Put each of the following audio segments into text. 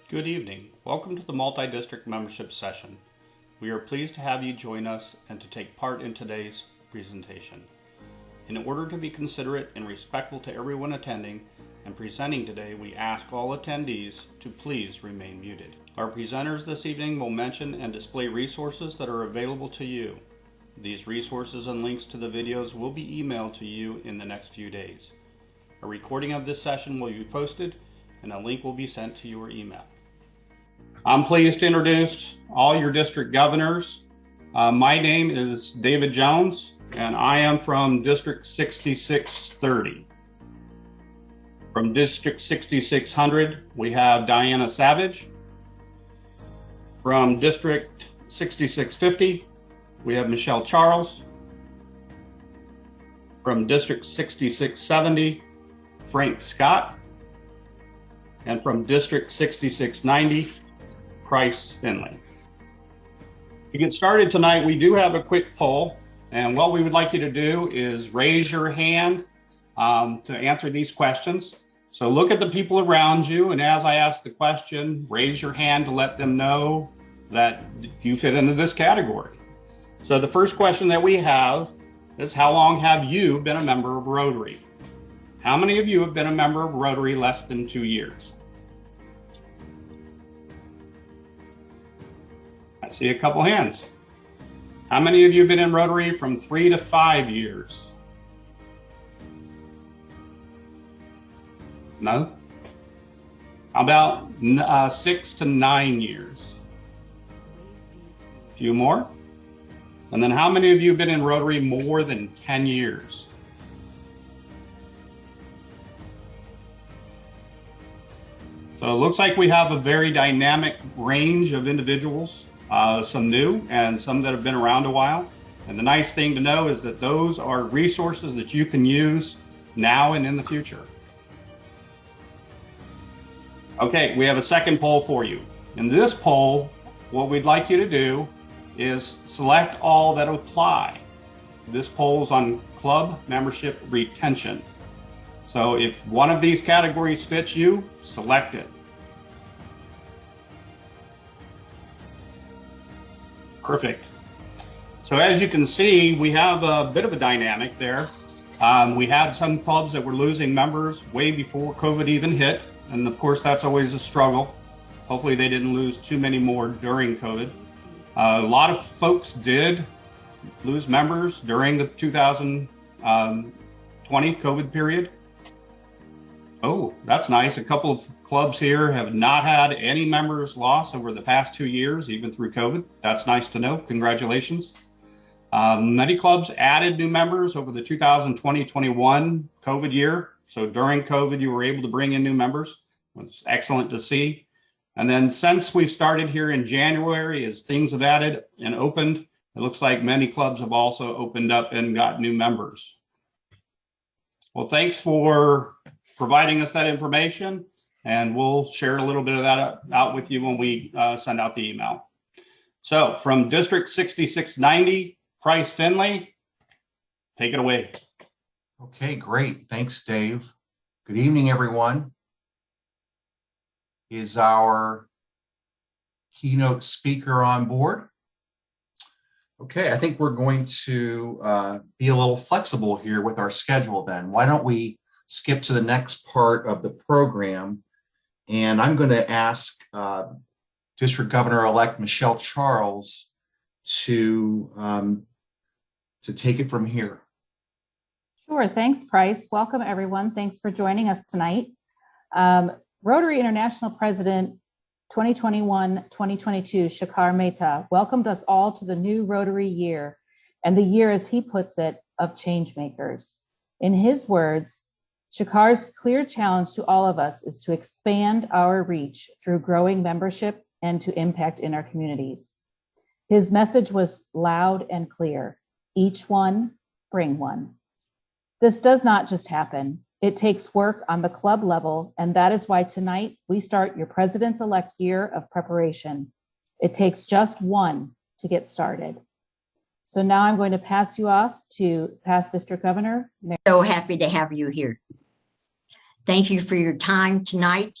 Good evening. Welcome to the multi-district membership session. We are pleased to have you join us and to take part in today's presentation. In order to be considerate and respectful to everyone attending and presenting today, we ask all attendees to please remain muted. Our presenters this evening will mention and display resources that are available to you. These resources and links to the videos will be emailed to you in the next few days. A recording of this session will be posted and a link will be sent to your email. I'm pleased to introduce all your district governors. My name is David Jones, and I am from District 6630. From District 6600, we have Diana Savage. From District 6650, we have Michelle Charles. From District 6670, Frank Scott. And from District 6690, Price Finley. To get started tonight, we do have a quick poll, and what we would like you to do is raise your hand to answer these questions. So look at the people around you, and as I ask the question, raise your hand to let them know that you fit into this category. So the first question that we have is, how long have you been a member of Rotary? How many of you have been a member of Rotary less than 2 years? I see a couple hands. How many of you have been in Rotary from 3 to 5 years? No? How about 6 to 9 years? A few more? And then how many of you have been in Rotary more than 10 years? So it looks like we have a very dynamic range of individuals. Some new and some that have been around a while. And the nice thing to know is that those are resources that you can use now and in the future. Okay, we have a second poll for you. In this poll, what we'd like you to do is select all that apply. This poll is on club membership retention. So if one of these categories fits you, select it. Perfect. So as you can see, we have a bit of a dynamic there. We had some clubs that were losing members way before COVID even hit. And of course, that's always a struggle. Hopefully they didn't lose too many more during COVID. A lot of folks did lose members during the 2020 COVID period. Oh, that's nice. A couple of clubs here have not had any members lost over the past 2 years, even through COVID. That's nice to know. Congratulations. Many clubs added new members over the 2020-21 COVID year. So during COVID, you were able to bring in new members. It's excellent to see. And then since we started here in January, as things have added and opened, it looks like many clubs have also opened up and got new members. Well, thanks for providing us that information, and we'll share a little bit of that out with you when we send out the email. So from District 6690, Price Finley, take it away. Okay, great. Thanks, Dave. Good evening, everyone. Is our keynote speaker on board? Okay, I think we're going to be a little flexible here with our schedule then. Why don't we skip to the next part of the program, and I'm going to ask District Governor-elect Michelle Charles to take it from here. Sure, thanks, Price. Welcome, everyone. Thanks for joining us tonight. Rotary International President 2021-2022, Shekhar Mehta, welcomed us all to the new Rotary year, and the year, as he puts it, of change makers. In his words, Shekhar's clear challenge to all of us is to expand our reach through growing membership and to impact in our communities. His message was loud and clear: each one, bring one. This does not just happen. It takes work on the club level, and that is why tonight we start your President's-elect year of preparation. It takes just one to get started. So now I'm going to pass you off to past District Governor. So happy to have you here. Thank you for your time tonight.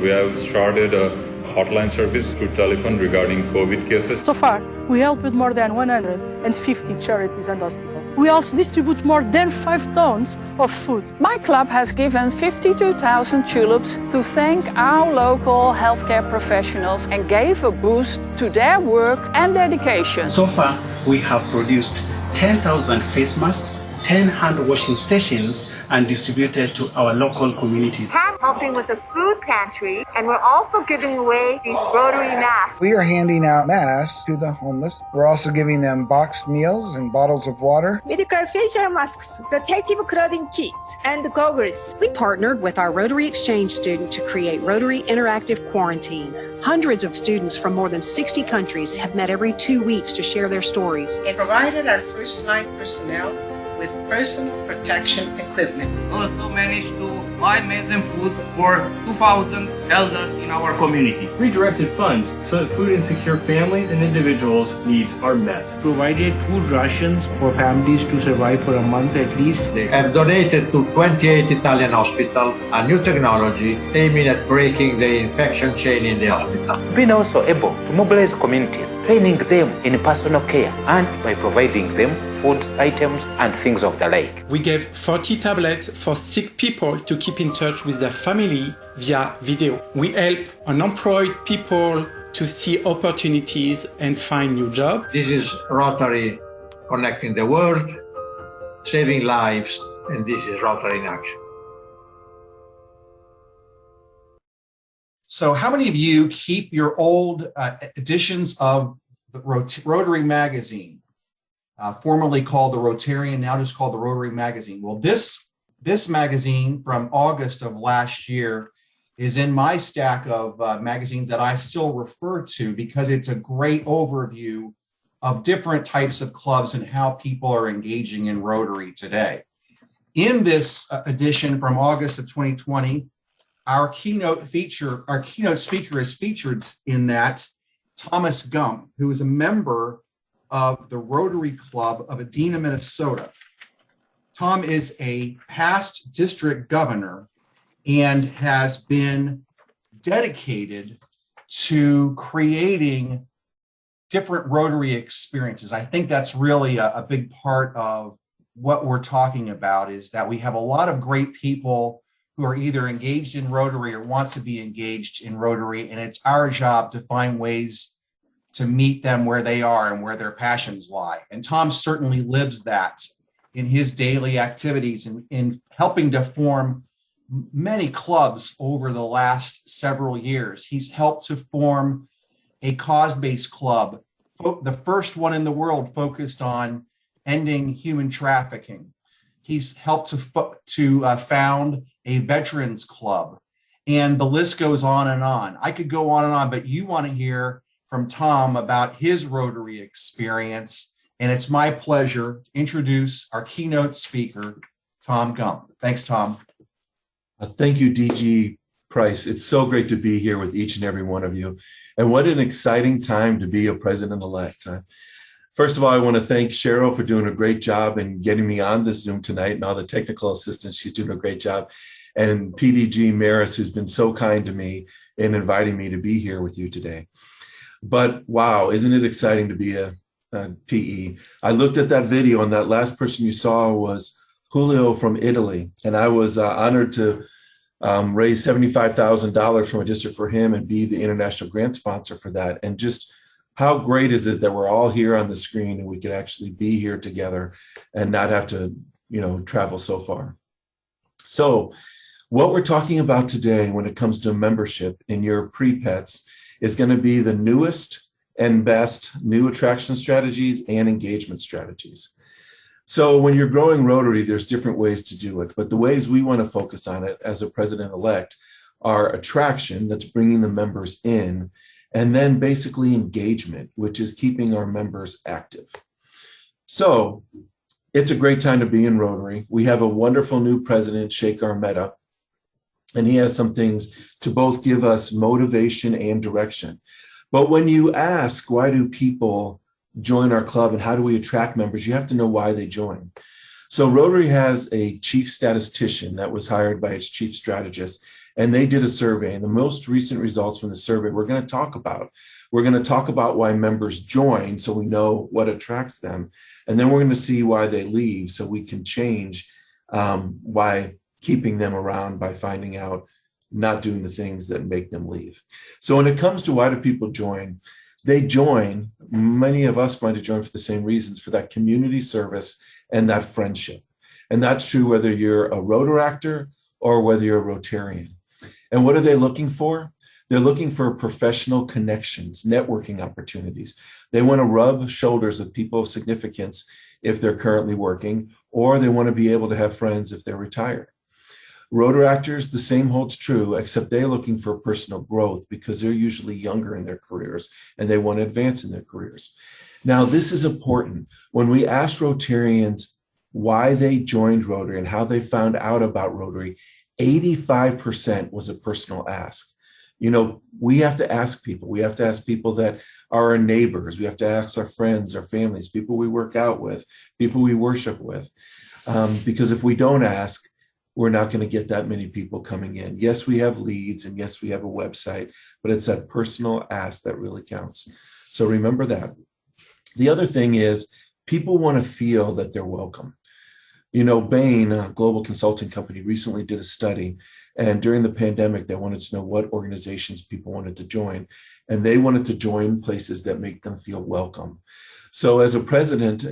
We have started a hotline service through telephone regarding COVID cases. So far, we help with more than 150 charities and hospitals. We also distribute more than 5 tons of food. My club has given 52,000 tulips to thank our local healthcare professionals and gave a boost to their work and dedication. So far, we have produced 10,000 face masks, 10 hand washing stations, and distributed to our local communities. I'm helping with the food pantry, and we're also giving away these Rotary masks. We are handing out masks to the homeless. We're also giving them boxed meals and bottles of water. Medical facial masks, protective clothing kits, and goggles. We partnered with our Rotary Exchange student to create Rotary Interactive Quarantine. Hundreds of students from more than 60 countries have met every 2 weeks to share their stories. It provided our first-line personnel with personal protection equipment. Also managed to buy meals and food for 2,000 elders in our community. Redirected funds so that food insecure families and individuals' needs are met. Provided food rations for families to survive for a month at least. They have donated to 28 Italian hospitals a new technology aiming at breaking the infection chain in the hospital. Been also able to mobilize communities, training them in personal care and by providing them food items and things of the like. We gave 40 tablets for sick people to keep in touch with their family via video. We help unemployed people to see opportunities and find new jobs. This is Rotary connecting the world, saving lives, and this is Rotary in action. So how many of you keep your old editions of the Rotary Magazine, formerly called the Rotarian, now just called the Rotary Magazine? Well, this magazine from August of last year is in my stack of magazines that I still refer to because it's a great overview of different types of clubs and how people are engaging in Rotary today. In this edition from August of 2020, our keynote speaker is featured in that, Thomas Gump, who is a member of the Rotary Club of Edina, Minnesota. Tom is a past district governor and has been dedicated to creating different Rotary experiences. I think that's really a big part of what we're talking about, is that we have a lot of great people who are either engaged in Rotary or want to be engaged in Rotary, and it's our job to find ways to meet them where they are and where their passions lie. And Tom certainly lives that in his daily activities and in helping to form many clubs over the last several years. He's helped to form a cause-based club, the first one in the world focused on ending human trafficking. He's helped to found a veterans club, and the list goes on and on. I could go on and on, but you want to hear from Tom about his Rotary experience, and it's my pleasure to introduce our keynote speaker, Tom Gump. Thanks, Tom. Thank you, DG Price. It's so great to be here with each and every one of you. And what an exciting time to be a president-elect. First of all, I want to thank Cheryl for doing a great job and getting me on this Zoom tonight, and all the technical assistants. She's doing a great job. And PDG Maris, who's been so kind to me in inviting me to be here with you today. But wow, isn't it exciting to be a PE? I looked at that video, and that last person you saw was Julio from Italy. And I was honored to raise $75,000 from a district for him and be the international grant sponsor for that. And just how great is it that we're all here on the screen and we could actually be here together and not have to, travel so far. So what we're talking about today when it comes to membership in your pre-pets is going to be the newest and best new attraction strategies and engagement strategies. So when you're growing Rotary, there's different ways to do it, but the ways we want to focus on it as a president-elect are attraction, that's bringing the members in, and then basically engagement, which is keeping our members active. So it's a great time to be in Rotary. We have a wonderful new president, Sheikh Armetta, and he has some things to both give us motivation and direction. But when you ask, why do people join our club and how do we attract members, you have to know why they join. So Rotary has a chief statistician that was hired by its chief strategist, and they did a survey. And the most recent results from the survey we're going to talk about. We're going to talk about why members join so we know what attracts them. And then we're going to see why they leave so we can change why keeping them around by finding out not doing the things that make them leave. So when it comes to why do people join, they join, many of us might have joined for the same reasons, for that community service and that friendship. And that's true whether you're a Rotaractor or whether you're a Rotarian. And what are they looking for? They're looking for professional connections, networking opportunities. They want to rub shoulders with people of significance if they're currently working, or they want to be able to have friends if they're retired. Rotaractors, the same holds true, except they're looking for personal growth because they're usually younger in their careers and they want to advance in their careers. Now, this is important. When we asked Rotarians why they joined Rotary and how they found out about Rotary, 85% was a personal ask. You know, we have to ask people. We have to ask people that are our neighbors. We have to ask our friends, our families, people we work out with, people we worship with. Because if we don't ask, we're not going to get that many people coming in. Yes, we have leads, and yes, we have a website, but it's that personal ask that really counts. So remember that. The other thing is people want to feel that they're welcome. You know, Bain, a global consulting company, recently did a study, and during the pandemic, they wanted to know what organizations people wanted to join, and they wanted to join places that make them feel welcome. So as a president,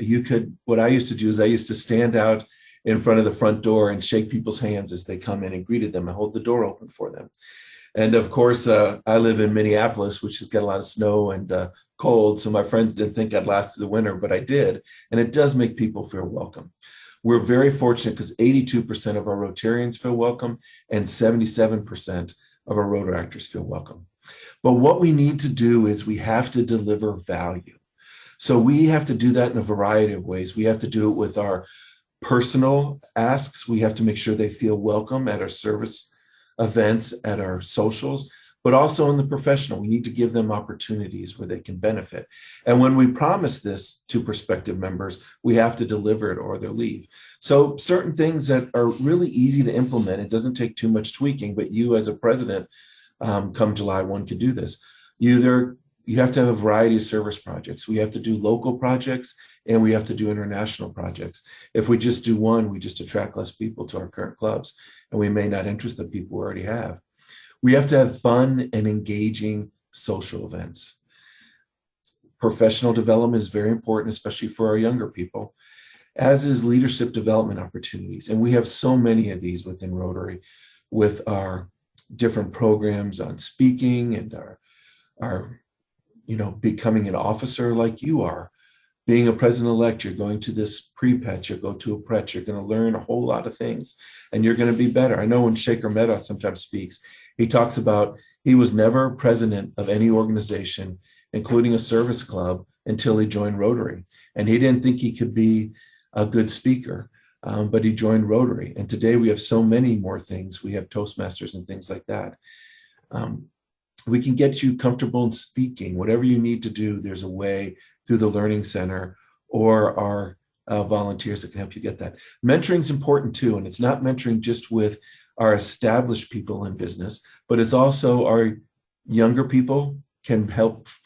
what I used to do is I used to stand out in front of the front door and shake people's hands as they come in and greeted them and hold the door open for them. And of course, I live in Minneapolis, which has got a lot of snow and cold, so my friends didn't think I'd last through the winter, but I did, and it does make people feel welcome. We're very fortunate because 82% of our Rotarians feel welcome and 77% of our Rotaractors feel welcome. But what we need to do is we have to deliver value. So we have to do that in a variety of ways. We have to do it with our personal asks. We have to make sure they feel welcome at our service events, at our socials, but also in the professional. We need to give them opportunities where they can benefit. And when we promise this to prospective members, we have to deliver it or they'll leave. So certain things that are really easy to implement, it doesn't take too much tweaking, but you as a president, come July 1 can do this. You have to have a variety of service projects. We have to do local projects and we have to do international projects. If we just do one, we just attract less people to our current clubs and we may not interest the people we already have. We have to have fun and engaging social events. Professional development is very important, especially for our younger people, as is leadership development opportunities. And we have so many of these within Rotary with our different programs on speaking and our becoming an officer like you are. Being a president-elect, you're going to this pre-pet, you'll go to a pret, you're going to learn a whole lot of things, and you're going to be better. I know when Shaker Mehta sometimes speaks, he talks about he was never president of any organization, including a service club, until he joined Rotary. And he didn't think he could be a good speaker, but he joined Rotary. And today we have so many more things. We have Toastmasters and things like that. We can get you comfortable in speaking. Whatever you need to do, there's a way through the Learning Center or our volunteers that can help you get that. Mentoring is important too, and it's not mentoring just with our established people in business, but it's also our younger people can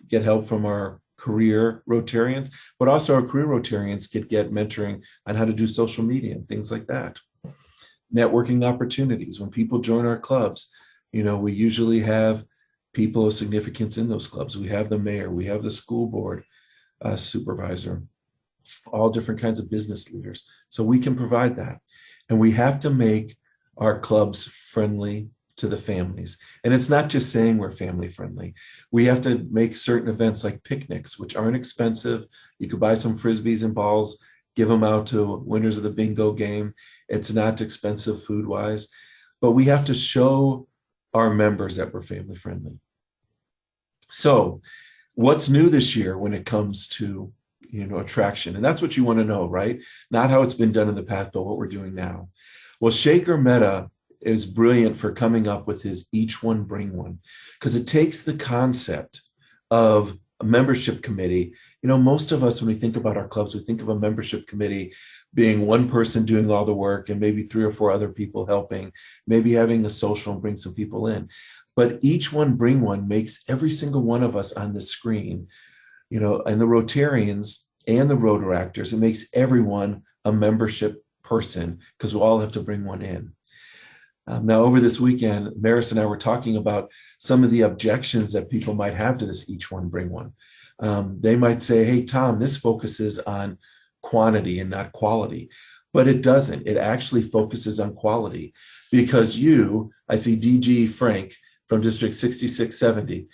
get help from our career Rotarians, but also our career Rotarians could get mentoring on how to do social media and things like that. Networking opportunities. When people join our clubs, we usually have people of significance in those clubs. We have the mayor, we have the school board supervisor, all different kinds of business leaders. So we can provide that. And we have to make our clubs friendly to the families. And it's not just saying we're family friendly. We have to make certain events like picnics, which aren't expensive. You could buy some Frisbees and balls, give them out to winners of the bingo game. It's not expensive food-wise, but we have to show our members that we're family friendly. So what's new this year when it comes to attraction? And that's what you want to know, right? Not how it's been done in the past, but what we're doing now. Well, Shaker Mehta is brilliant for coming up with his each one bring one, because it takes the concept of a membership committee, most of us, when we think about our clubs, we think of a membership committee being one person doing all the work and maybe 3 or 4 other people helping, maybe having a social and bring some people in. But each one bring one makes every single one of us on the screen, and the Rotarians and the Rotaractors, it makes everyone a membership person because we all have to bring one in. Now, over this weekend, Maris and I were talking about some of the objections that people might have to this each one bring one. They might say, hey, Tom, this focuses on quantity and not quality. But it doesn't. It actually focuses on quality because I see DG Frank from District 6670,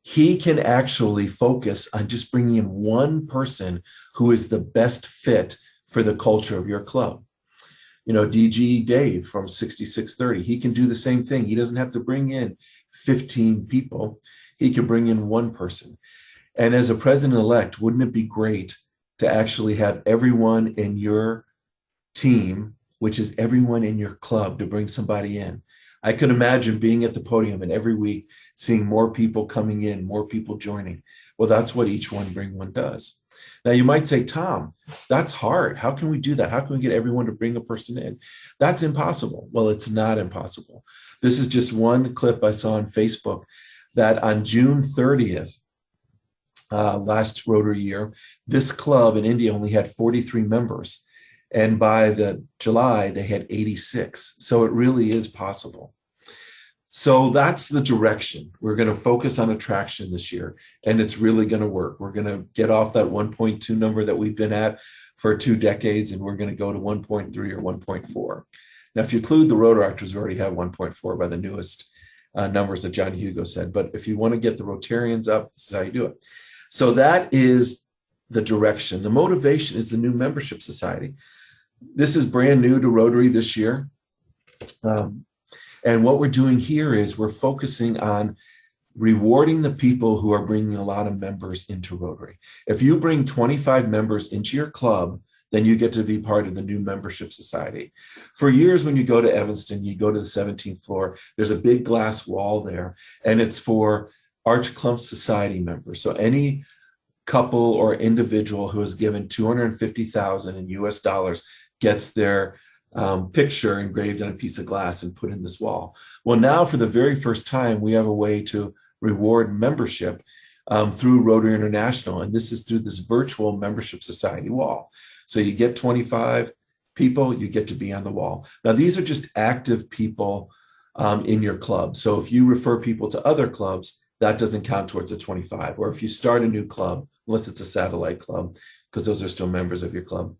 he can actually focus on just bringing in one person who is the best fit for the culture of your club. DG Dave from 6630, he can do the same thing. He doesn't have to bring in 15 people. He can bring in one person. And as a president-elect, wouldn't it be great to actually have everyone in your team, which is everyone in your club, to bring somebody in? I could imagine being at the podium and every week seeing more people coming in, more people joining. Well, that's what each one bring one does. Now you might say, Tom, that's hard. How can we do that? How can we get everyone to bring a person in? That's impossible. Well, it's not impossible. This is just one clip I saw on Facebook that on June 30th, last Rotary year, this club in India only had 43 members. And by July, they had 86. So it really is possible. So that's the direction. We're going to focus on attraction this year, and it's really going to work. We're going to get off that 1.2 number that we've been at for 2 decades, and we're going to go to 1.3 or 1.4. Now, if you include the Rotaractors, we already have 1.4 by the newest numbers that John Hugo said. But if you want to get the Rotarians up, this is how you do it. So that is the direction. The motivation is the new membership society. This is brand new to Rotary this year. And what we're doing here is we're focusing on rewarding the people who are bringing a lot of members into Rotary. If you bring 25 members into your club, then you get to be part of the new membership society. For years, when you go to Evanston, you go to the 17th floor, there's a big glass wall there, and it's for Arch Clump Society members. So any couple or individual who has given $250,000 in US dollars gets their picture engraved on a piece of glass and put in this wall. Well, now for the very first time, we have a way to reward membership through Rotary International. And this is through this virtual membership society wall. So you get 25 people, you get to be on the wall. Now, these are just active people in your club. So if you refer people to other clubs, that doesn't count towards the 25. Or if you start a new club, unless it's a satellite club, because those are still members of your club,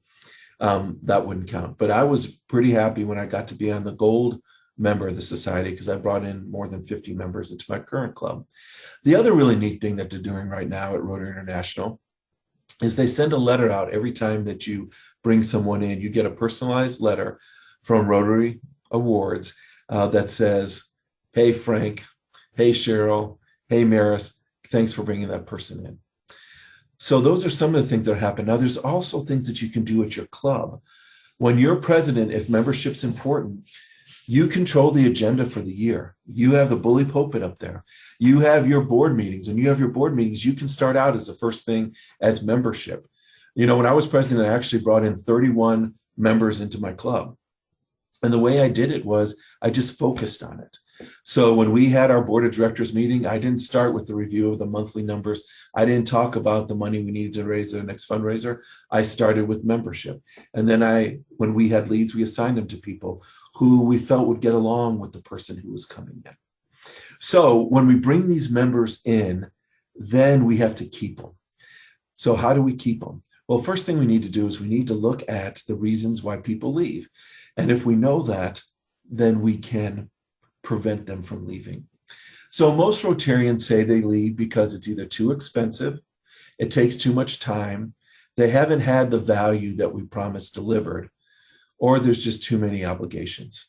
that wouldn't count. But I was pretty happy when I got to be on the gold member of the society because I brought in more than 50 members into my current club. The other really neat thing that they're doing right now at Rotary International is they send a letter out every time that you bring someone in. You get a personalized letter from Rotary Awards that says, hey, Frank, hey, Cheryl, hey, Maris, thanks for bringing that person in. So those are some of the things that happen. Now, there's also things that you can do at your club. When you're president, if membership's important, you control the agenda for the year. You have the bully pulpit up there. You have your board meetings. When you have your board meetings, you can start out as the first thing as membership. When I was president, I actually brought in 31 members into my club. And the way I did it was I just focused on it. So when we had our board of directors meeting, I didn't start with the review of the monthly numbers. I didn't talk about the money we needed to raise the next fundraiser. I started with membership. And then when we had leads, we assigned them to people who we felt would get along with the person who was coming in. So when we bring these members in, then we have to keep them. So how do we keep them? Well, first thing we need to do is we need to look at the reasons why people leave. And if we know that, then we can prevent them from leaving. So most Rotarians say they leave because it's either too expensive, it takes too much time, they haven't had the value that we promised delivered, or there's just too many obligations.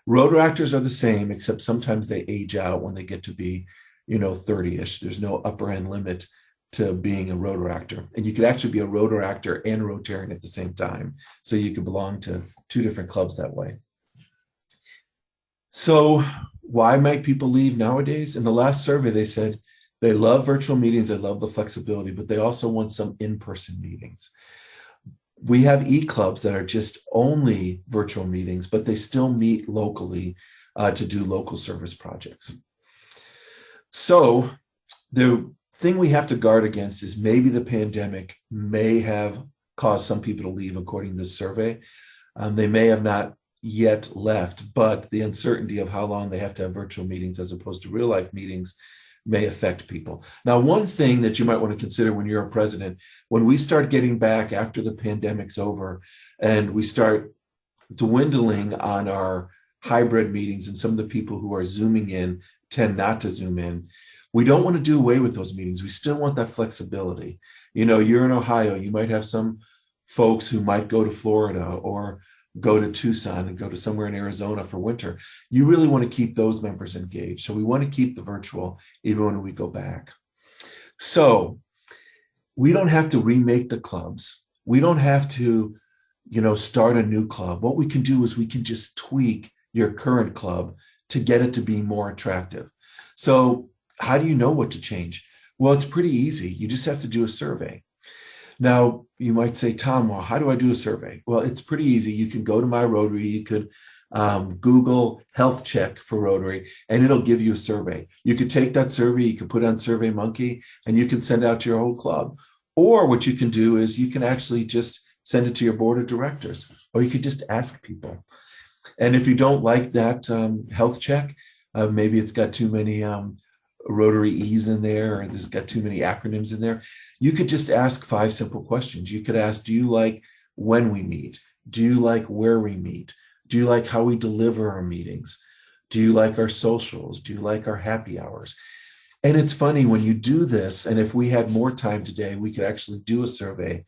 Rotaractors are the same, except sometimes they age out when they get to be, 30-ish. There's no upper end limit to being a Rotaractor. And you could actually be a Rotaractor and a Rotarian at the same time. So you could belong to 2 different clubs that way. So why might people leave nowadays? In the last survey, they said They love virtual meetings, they love the flexibility, but they also want some in-person meetings. We have e-clubs that are just only virtual meetings, but they still meet locally to do local service projects. So the thing we have to guard against is maybe the pandemic may have caused some people to leave, according to this survey. They may have not yet left, but the uncertainty of how long they have to have virtual meetings as opposed to real life meetings may affect people. Now, one thing that you might want to consider when you're a president, when we start getting back after the pandemic's over and we start dwindling on our hybrid meetings and some of the people who are Zooming in tend not to Zoom in, we don't want to do away with those meetings. We still want that flexibility. You know, you're in Ohio, you might have some folks who might go to Florida or go to Tucson and go to somewhere in Arizona for winter. You really want to keep those members engaged. So we want to keep the virtual even when we go back. So we don't have to remake the clubs. We don't have to, you know, start a new club. What we can do is we can just tweak your current club to get it to be more attractive. So how do you know what to change? Well, it's pretty easy. You just have to do a survey. Now, you might say, Tom, well, how do I do a survey? Well, it's pretty easy. You can go to My Rotary. You could Google health check for Rotary, and it'll give you a survey. You could take that survey, you could put it on SurveyMonkey, and you can send out to your whole club. Or what you can do is you can actually just send it to your board of directors, or you could just ask people. And if you don't like that health check, maybe it's got too many Rotary E's in there, or this got too many acronyms in there, you could just ask 5 simple questions. You could ask, do you like when we meet? Do you like where we meet? Do you like how we deliver our meetings? Do you like our socials? Do you like our happy hours? And it's funny when you do this, and if we had more time today, we could actually do a survey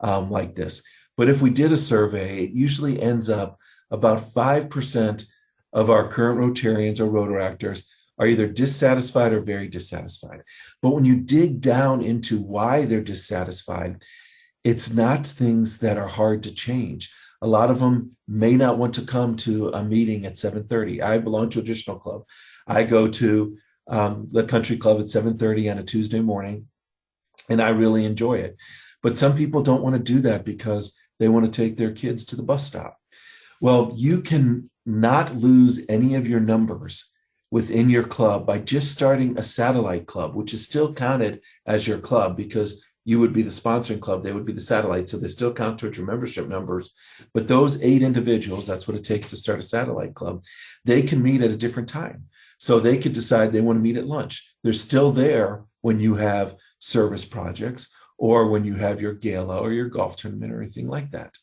like this. But if we did a survey, it usually ends up about 5% of our current Rotarians or Rotaractors are either dissatisfied or very dissatisfied. But when you dig down into why they're dissatisfied, it's not things that are hard to change. A lot of them may not want to come to a meeting at 7:30. I belong to a traditional club. I go to the country club at 7:30 on a Tuesday morning, and I really enjoy it. But some people don't want to do that because they want to take their kids to the bus stop. Well, you can not lose any of your numbers within your club by just starting a satellite club, which is still counted as your club because you would be the sponsoring club, they would be the satellite, so they still count towards your membership numbers. But those 8 individuals, that's what it takes to start a satellite club, they can meet at a different time. So they could decide they want to meet at lunch. They're still there when you have service projects or when you have your gala or your golf tournament or anything like that.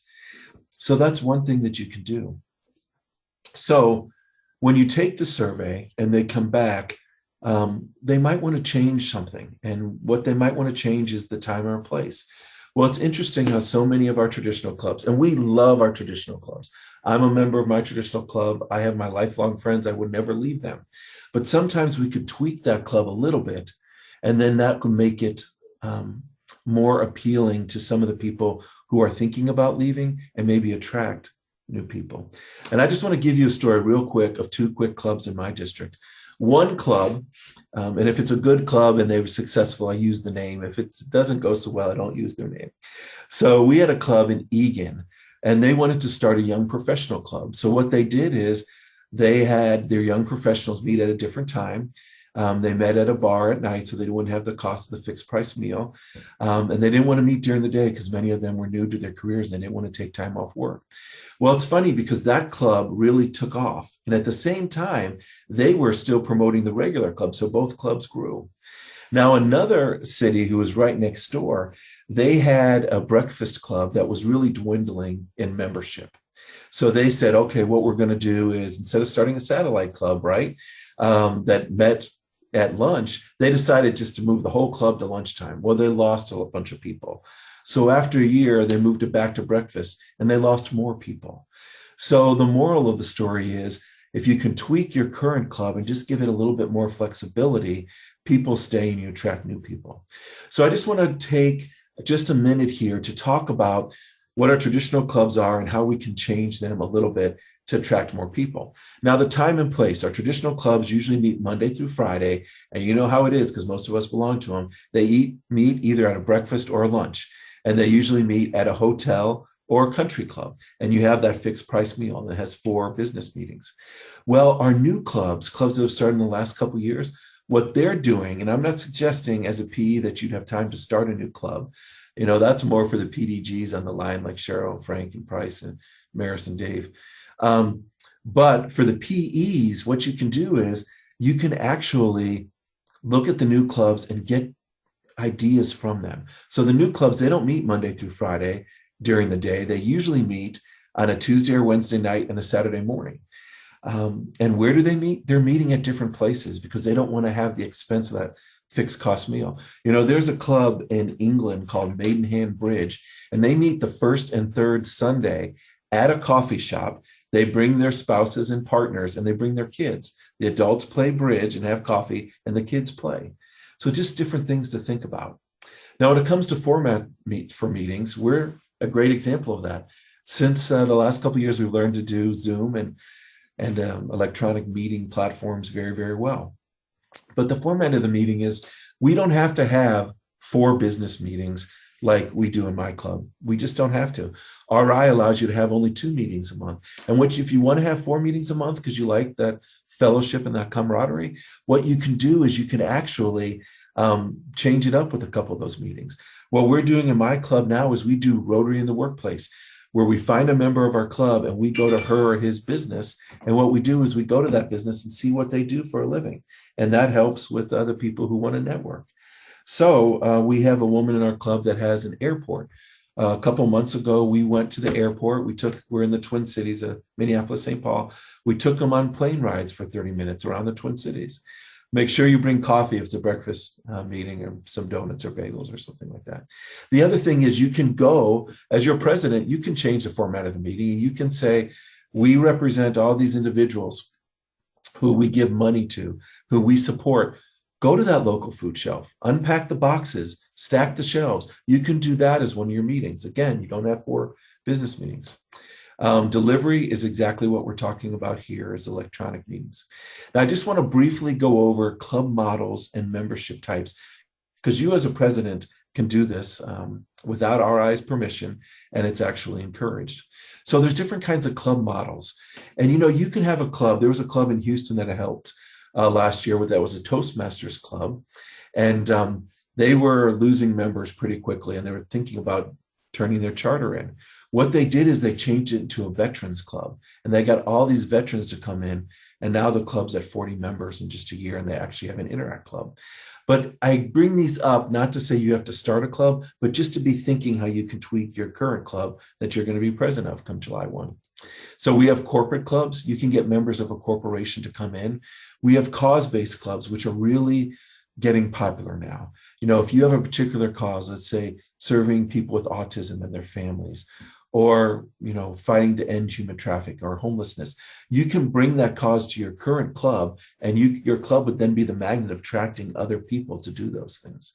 So that's one thing that you can do. So when you take the survey and they come back, they might want to change something. And what they might want to change is the time or place. Well, it's interesting how so many of our traditional clubs, and we love our traditional clubs. I'm a member of my traditional club. I have my lifelong friends. I would never leave them. But sometimes we could tweak that club a little bit, and then that could make it more appealing to some of the people who are thinking about leaving and maybe attract new people. And I just want to give you a story real quick of 2 quick clubs in my district. One club, and if it's a good club and they were successful, I use the name. If it doesn't go so well, I don't use their name. So we had a club in Eagan, and they wanted to start a young professional club. So what they did is they had their young professionals meet at a different time. They met at a bar at night so they wouldn't have the cost of the fixed price meal. And they didn't want to meet during the day because many of them were new to their careers and they didn't want to take time off work. Well, it's funny because that club really took off. And at the same time, they were still promoting the regular club. So both clubs grew. Now, another city who was right next door, they had a breakfast club that was really dwindling in membership. So they said, okay, what we're going to do is instead of starting a satellite club, right, that met at lunch, they decided just to move the whole club to lunchtime. Well, they lost a bunch of people. So after a year, they moved it back to breakfast and they lost more people. So the moral of the story is if you can tweak your current club and just give it a little bit more flexibility, people stay and you attract new people. So I just want to take just a minute here to talk about what our traditional clubs are and how we can change them a little bit to attract more people. Now, the time and place, our traditional clubs usually meet Monday through Friday, and you know how it is because most of us belong to them. They meet either at a breakfast or a lunch, and they usually meet at a hotel or a country club, and you have that fixed price meal that has 4 business meetings. Well, our new clubs that have started in the last couple of years, what they're doing, and I'm not suggesting as a PE that you'd have time to start a new club. You know, that's more for the PDGs on the line like Cheryl, Frank, and Price, and Maris and Dave. But for the PEs, what you can do is you can actually look at the new clubs and get ideas from them. So the new clubs, they don't meet Monday through Friday during the day. They usually meet on a Tuesday or Wednesday night and a Saturday morning. And where do they meet? They're meeting at different places because they don't want to have the expense of that fixed cost meal. You know, there's a club in England called Maidenhand Bridge, and they meet the first and third Sunday at a coffee shop. They bring their spouses and partners, and they bring their kids. The adults play bridge and have coffee, and the kids play. So just different things to think about. Now, when it comes to format for meetings, we're a great example of that. Since the last couple of years, we've learned to do Zoom and electronic meeting platforms very, very well. But the format of the meeting is we don't have to have 4 business meetings like we do in my club. We just don't have to. RI allows you to have only 2 meetings a month. And if you want to have 4 meetings a month because you like that fellowship and that camaraderie, what you can do is you can actually change it up with a couple of those meetings. What we're doing in my club now is we do Rotary in the Workplace, where we find a member of our club and we go to her or his business. And what we do is we go to that business and see what they do for a living. And that helps with other people who want to network. So we have a woman in our club that has an airport. A couple months ago, we went to the airport. We're in the Twin Cities, Minneapolis, St. Paul. We took them on plane rides for 30 minutes around the Twin Cities. Make sure you bring coffee if it's a breakfast meeting, or some donuts or bagels or something like that. The other thing is you can go, as your president, you can change the format of the meeting, and you can say, we represent all these individuals who we give money to, who we support. Go to that local food shelf, unpack the boxes, stack the shelves. You can do that as one of your meetings. Again, you don't have 4 business meetings. Delivery is exactly what we're talking about here as electronic meetings. Now, I just want to briefly go over club models and membership types, because you as a president can do this without RI's permission, and it's actually encouraged. So there's different kinds of club models. And, you know, you can have a club. There was a club in Houston that I helped last year that was a Toastmasters club. And they were losing members pretty quickly, and they were thinking about turning their charter in. What they did is they changed it into a veterans club, and they got all these veterans to come in. And now the club's at 40 members in just a year, and they actually have an Interact club. But I bring these up not to say you have to start a club, but just to be thinking how you can tweak your current club that you're going to be president of come July 1. So we have corporate clubs. You can get members of a corporation to come in. We have cause-based clubs, which are really getting popular now. You know, if you have a particular cause, let's say serving people with autism and their families, or, you know, fighting to end human trafficking or homelessness, you can bring that cause to your current club, and your club would then be the magnet of attracting other people to do those things.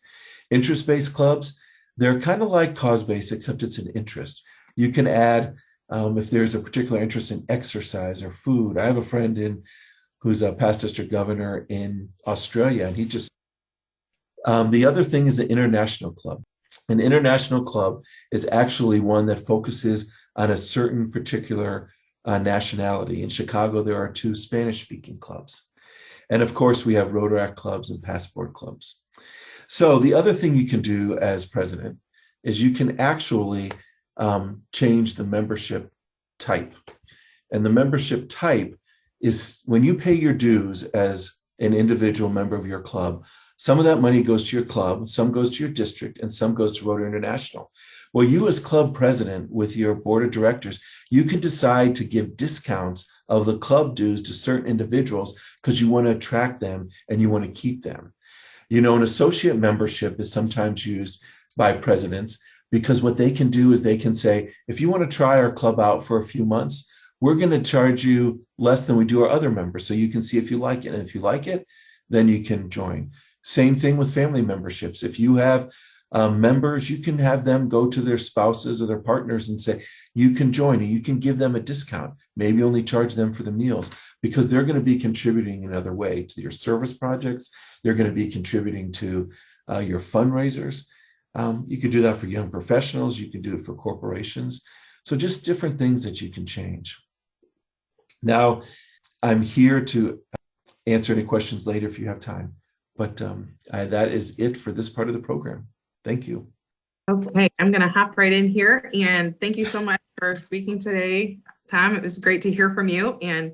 Interest-based clubs, they're kind of like cause-based, except it's an interest. You can add, if there's a particular interest in exercise or food. I have a friend who's a past district governor in Australia, and he just, the other thing is the international club. An international club is actually one that focuses on a certain particular nationality. In Chicago, there are 2 Spanish-speaking clubs. And of course, we have Rotaract clubs and passport clubs. So the other thing you can do as president is you can actually change the membership type. And the membership type is when you pay your dues as an individual member of your club. Some of that money goes to your club, some goes to your district, and some goes to Rotary International. Well, you as club president with your board of directors, you can decide to give discounts of the club dues to certain individuals because you want to attract them and you want to keep them. You know, an associate membership is sometimes used by presidents because what they can do is they can say, if you want to try our club out for a few months, we're going to charge you less than we do our other members. So you can see if you like it. And if you like it, then you can join. Same thing with family memberships. If you have Members, you can have them go to their spouses or their partners and say, you can join and you can give them a discount, maybe only charge them for the meals, because they're going to be contributing in another way to your service projects. They're going to be contributing to your fundraisers. You could do that for young professionals. You can do it for corporations. So just different things that you can change. Now, I'm here to answer any questions later if you have time, but that is it for this part of the program. Thank you. Okay, I'm going to hop right in here, and thank you so much for speaking today, Tom. It was great to hear from you, and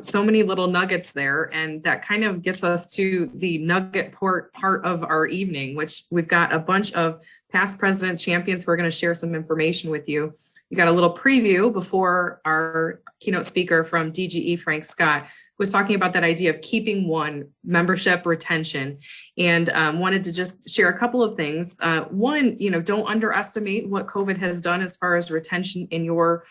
so many little nuggets there, and that kind of gets us to the Nugget Port part of our evening, which we've got a bunch of past president champions who are going to share some information with you. You got a little preview before our keynote speaker from DGE, Frank Scott, who was talking about that idea of keeping one, membership retention, and wanted to just share a couple of things. One, don't underestimate what COVID has done as far as retention in your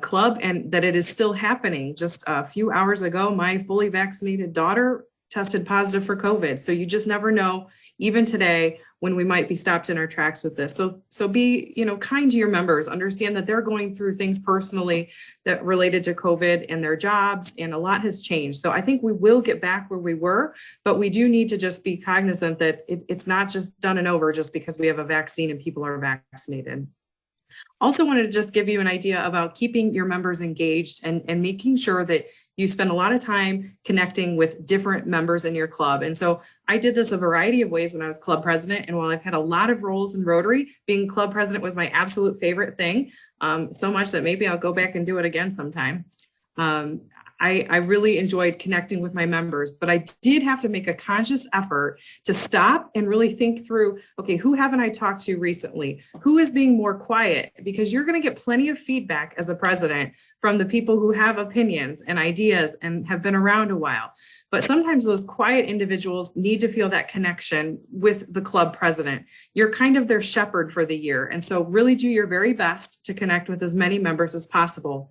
club, and that it is still happening. Just a few hours ago, my fully vaccinated daughter tested positive for COVID. So you just never know, even today, when we might be stopped in our tracks with this. So be, kind to your members, understand that they're going through things personally that related to COVID and their jobs, and a lot has changed. So I think we will get back where we were, but we do need to just be cognizant that it's not just done and over just because we have a vaccine and people are vaccinated. Also wanted to just give you an idea about keeping your members engaged and making sure that you spend a lot of time connecting with different members in your club. And so I did this a variety of ways when I was club president. And while I've had a lot of roles in Rotary, being club president was my absolute favorite thing, so much that maybe I'll go back and do it again sometime. I really enjoyed connecting with my members, but I did have to make a conscious effort to stop and really think through, okay, who haven't I talked to recently? Who is being more quiet? Because you're going to get plenty of feedback as a president from the people who have opinions and ideas and have been around a while. But sometimes those quiet individuals need to feel that connection with the club president. You're kind of their shepherd for the year. And so really do your very best to connect with as many members as possible.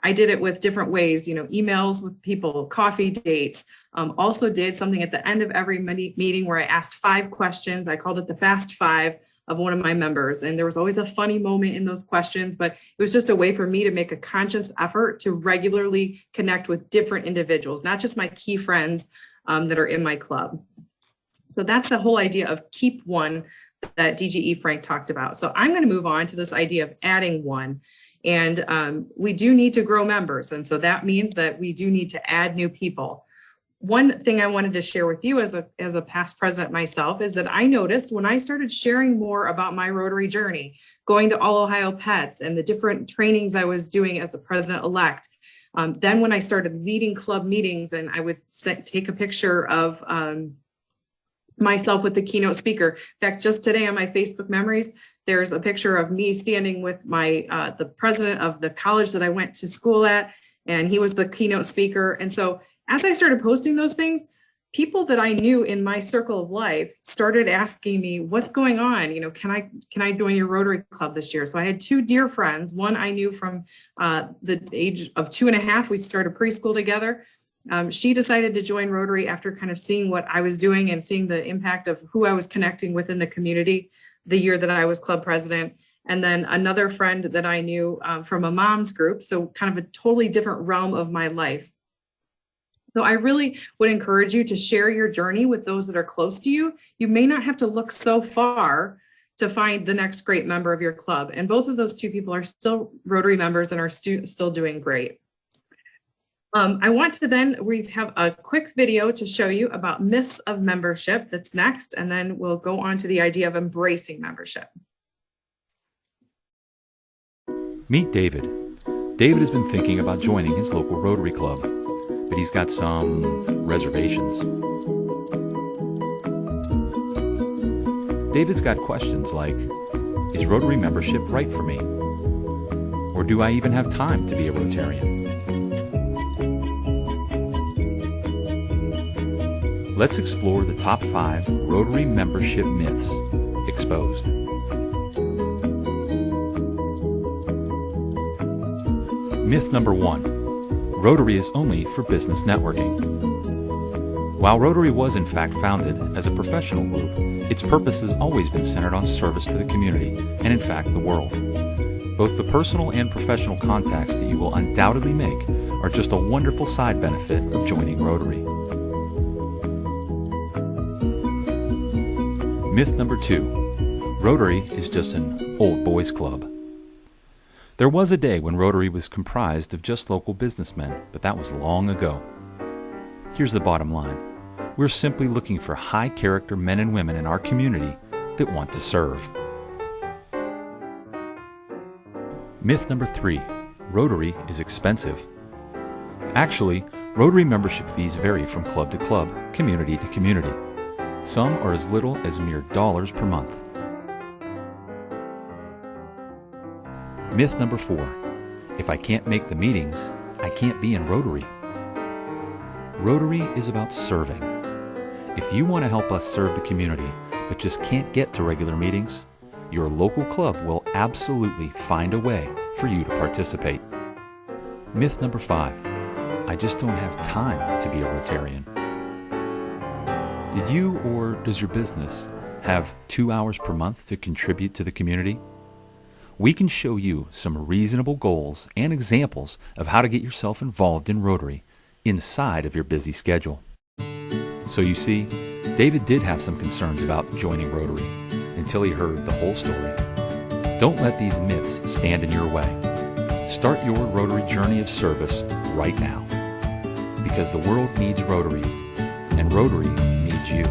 I did it with different ways, emails with people, coffee dates. Also did something at the end of every meeting where I asked 5 questions. I called it the Fast 5 of one of my members. And there was always a funny moment in those questions, but it was just a way for me to make a conscious effort to regularly connect with different individuals, not just my key friends that are in my club. So that's the whole idea of keep one that DGE Frank talked about. So I'm going to move on to this idea of adding one. And we do need to grow members. And so that means that we do need to add new people. One thing I wanted to share with you as a past president myself is that I noticed when I started sharing more about my Rotary journey, going to All Ohio Pets and the different trainings I was doing as the president-elect, then when I started leading club meetings and I would take a picture of myself with the keynote speaker. In fact, just today on my Facebook memories, there's a picture of me standing with my the president of the college that I went to school at, and he was the keynote speaker. And so as I started posting those things, people that I knew in my circle of life started asking me, what's going on? Can I join your Rotary Club this year? So I had 2 dear friends. One I knew from the age of 2.5. We started preschool together. She decided to join Rotary after kind of seeing what I was doing and seeing the impact of who I was connecting with in the community the year that I was club president. And then another friend that I knew from a mom's group, so kind of a totally different realm of my life. So I really would encourage you to share your journey with those that are close to you. You may not have to look so far to find the next great member of your club. And both of those 2 people are still Rotary members and are still doing great. I want to we have a quick video to show you about myths of membership that's next, and then we'll go on to the idea of embracing membership. Meet David. David has been thinking about joining his local Rotary Club, but he's got some reservations. David's got questions like, is Rotary membership right for me? Or do I even have time to be a Rotarian? Let's explore the top 5 Rotary membership myths exposed. Myth number 1, Rotary is only for business networking. While Rotary was in fact founded as a professional group, its purpose has always been centered on service to the community and in fact the world. Both the personal and professional contacts that you will undoubtedly make are just a wonderful side benefit of joining Rotary. Myth number 2. Rotary is just an old boys club. There was a day when Rotary was comprised of just local businessmen, but that was long ago. Here's the bottom line. We're simply looking for high-character men and women in our community that want to serve. Myth number 3. Rotary is expensive. Actually, Rotary membership fees vary from club to club, community to community. Some are as little as mere dollars per month. Myth number 4. If I can't make the meetings, I can't be in Rotary. Rotary is about serving. If you want to help us serve the community, but just can't get to regular meetings, your local club will absolutely find a way for you to participate. Myth number 5. I just don't have time to be a Rotarian. Did you or does your business have 2 hours per month to contribute to the community? We can show you some reasonable goals and examples of how to get yourself involved in Rotary inside of your busy schedule. So you see, David did have some concerns about joining Rotary until he heard the whole story. Don't let these myths stand in your way. Start your Rotary journey of service right now, because the world needs Rotary, and Rotary needs you.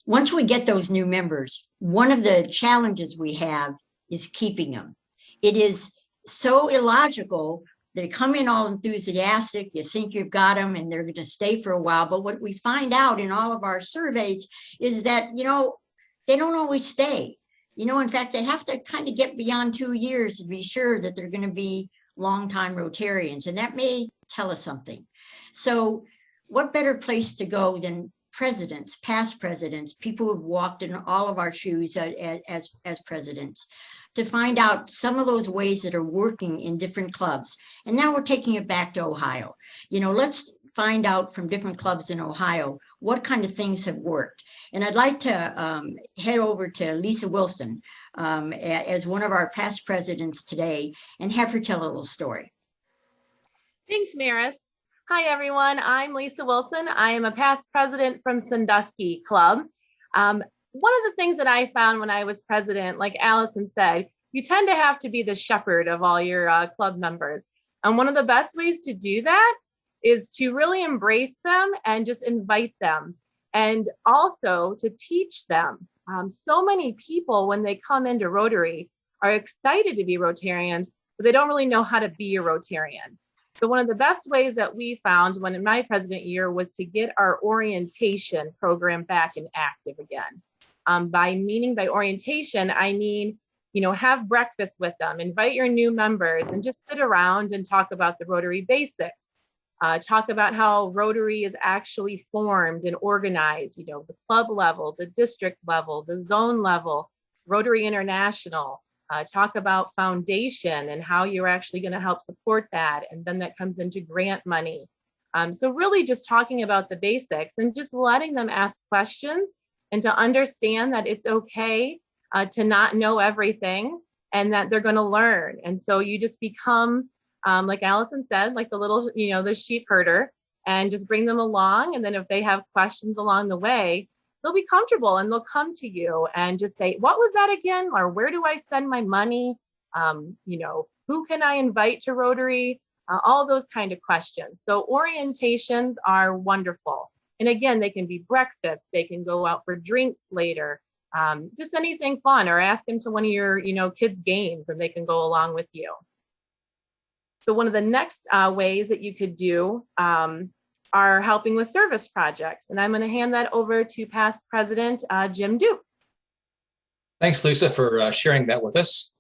Once we get those new members, one of the challenges we have is keeping them. It is so illogical. They come in all enthusiastic, you think you've got them and they're going to stay for a while. But what we find out in all of our surveys is that, they don't always stay. In fact, they have to kind of get beyond 2 years to be sure that they're going to be longtime Rotarians. And that may tell us something. So what better place to go than presidents, past presidents, people who've walked in all of our shoes as presidents, to find out some of those ways that are working in different clubs. And now we're taking it back to Ohio. Let's find out from different clubs in Ohio what kind of things have worked. And I'd like to head over to Lisa Wilson as one of our past presidents today and have her tell a little story. Thanks, Maris. Hi, everyone. I'm Lisa Wilson. I am a past president from Sandusky Club. One of the things that I found when I was president, like Allison said, you tend to have to be the shepherd of all your club members. And one of the best ways to do that is to really embrace them and just invite them. And also to teach them. So many people, when they come into Rotary, are excited to be Rotarians, but they don't really know how to be a Rotarian. So one of the best ways that we found when in my president year was to get our orientation program back and active again. By orientation, I mean, have breakfast with them, invite your new members and just sit around and talk about the Rotary basics. Talk about how Rotary is actually formed and organized, the club level, the district level, the zone level, Rotary International. Talk about foundation and how you're actually going to help support that. And then that comes into grant money. So really just talking about the basics and just letting them ask questions and to understand that it's okay to not know everything and that they're going to learn. And so you just become, like Allison said, like the little, the sheep herder, and just bring them along. And then if they have questions along the way, they'll be comfortable and they'll come to you and just say, what was that again? Or where do I send my money? Who can I invite to Rotary? All those kind of questions. So orientations are wonderful. And again, they can be breakfast. They can go out for drinks later. Just anything fun, or ask them to one of your, kids' games and they can go along with you. So one of the next ways that you could do are helping with service projects. And I'm going to hand that over to past president, Jim Duke. Thanks, Lisa, for sharing that with us.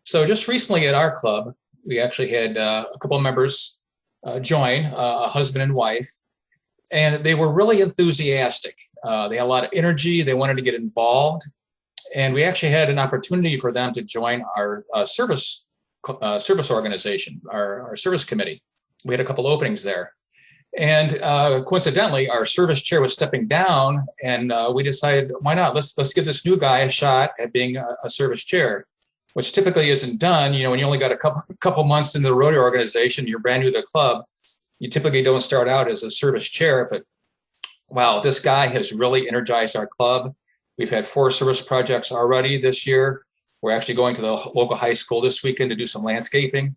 So just recently at our club, we actually had a couple of members join, a husband and wife, and they were really enthusiastic. They had a lot of energy. They wanted to get involved. And we actually had an opportunity for them to join our service organization, our service committee. We had a couple openings there. And coincidentally, our service chair was stepping down, and we decided, why not? Let's give this new guy a shot at being a service chair, which typically isn't done. You know, when you only got a couple months in the Rotary organization, you're brand new to the club, you typically don't start out as a service chair. But wow, this guy has really energized our club. We've had 4 service projects already this year. We're actually going to the local high school this weekend to do some landscaping.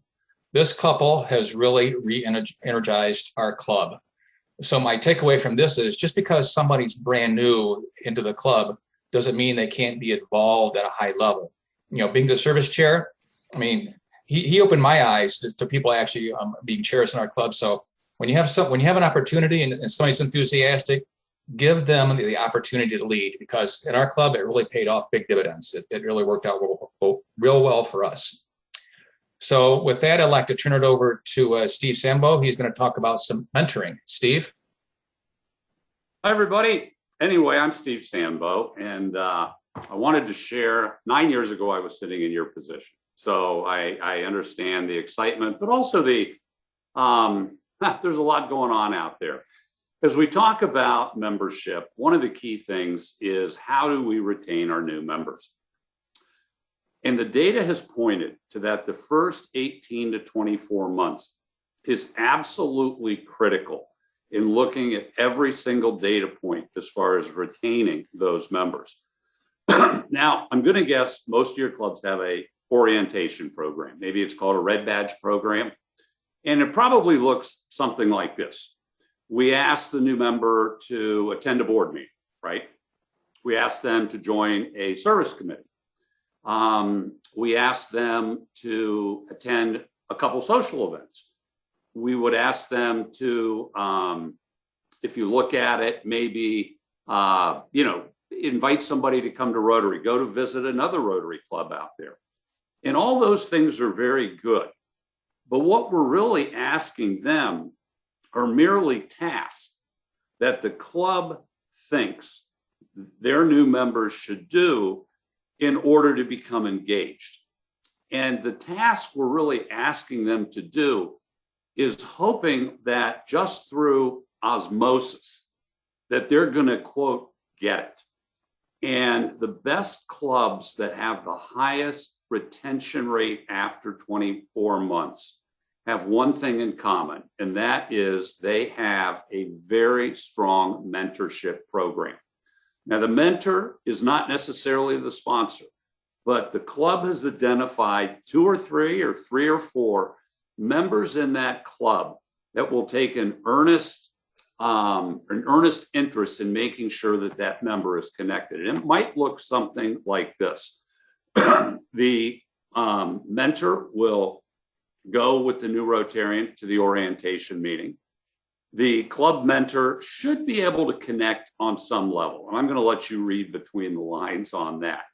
This couple has really re-energized our club. So my takeaway from this is, just because somebody's brand new into the club doesn't mean they can't be involved at a high level. You know, being the service chair, I mean, he opened my eyes to people actually being chairs in our club. So when you have an opportunity and somebody's enthusiastic, give them the opportunity to lead, because in our club, it really paid off big dividends. It really worked out real well for us. So with that, I'd like to turn it over to Steve Sambo. He's going to talk about some mentoring. Steve. Hi, everybody. Anyway, I'm Steve Sambo, and I wanted to share, 9 years ago, I was sitting in your position. So I understand the excitement, but also there's a lot going on out there. As we talk about membership, one of the key things is, how do we retain our new members? And the data has pointed to that the first 18 to 24 months is absolutely critical in looking at every single data point as far as retaining those members. Now, I'm going to guess most of your clubs have a orientation program. Maybe it's called a red badge program. And it probably looks something like this. We ask the new member to attend a board meeting, right? We ask them to join a service committee. We ask them to attend a couple social events. We would ask them to, if you look at it, maybe, invite somebody to come to Rotary, go to visit another Rotary club out there. And all those things are very good. But what we're really asking them are merely tasks that the club thinks their new members should do in order to become engaged. And the task we're really asking them to do is hoping that just through osmosis, that they're going to, quote, get it. And the best clubs that have the highest retention rate after 24 months have one thing in common, and that is they have a very strong mentorship program. Now, the mentor is not necessarily the sponsor, but the club has identified 2 or 3 or 3 or 4 members in that club that will take an earnest interest in making sure that that member is connected. And it might look something like this. The mentor will go with the new Rotarian to the orientation meeting. The club mentor should be able to connect on some level. And I'm going to let you read between the lines on that.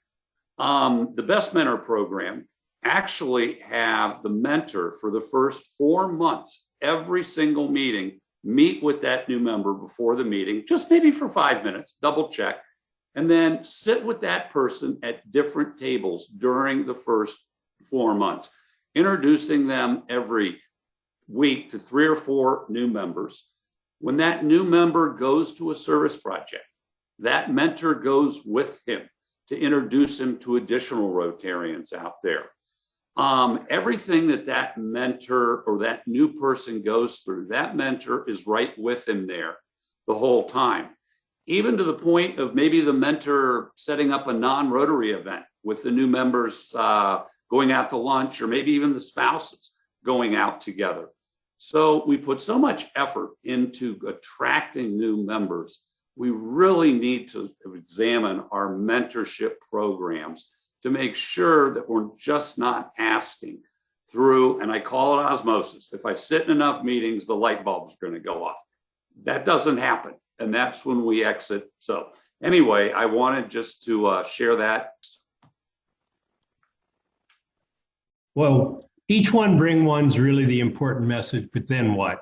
The Best Mentor program actually have the mentor for the first 4 months, every single meeting, meet with that new member before the meeting, just maybe for 5 minutes, double check, and then sit with that person at different tables during the first 4 months, introducing them every week to 3 or 4 new members. When that new member goes to a service project, that mentor goes with him to introduce him to additional Rotarians out there. Everything that mentor or that new person goes through, that mentor is right with him there the whole time, even to the point of maybe the mentor setting up a non-Rotary event with the new members going out to lunch, or maybe even the spouses going out together. So we put so much effort into attracting new members. We really need to examine our mentorship programs to make sure that we're just not asking through, and I call it osmosis. If I sit in enough meetings, the light bulb's going to go off. That doesn't happen. And that's when we exit. So anyway, I wanted just to share that. Well, Each one bring one's really the important message, but then what?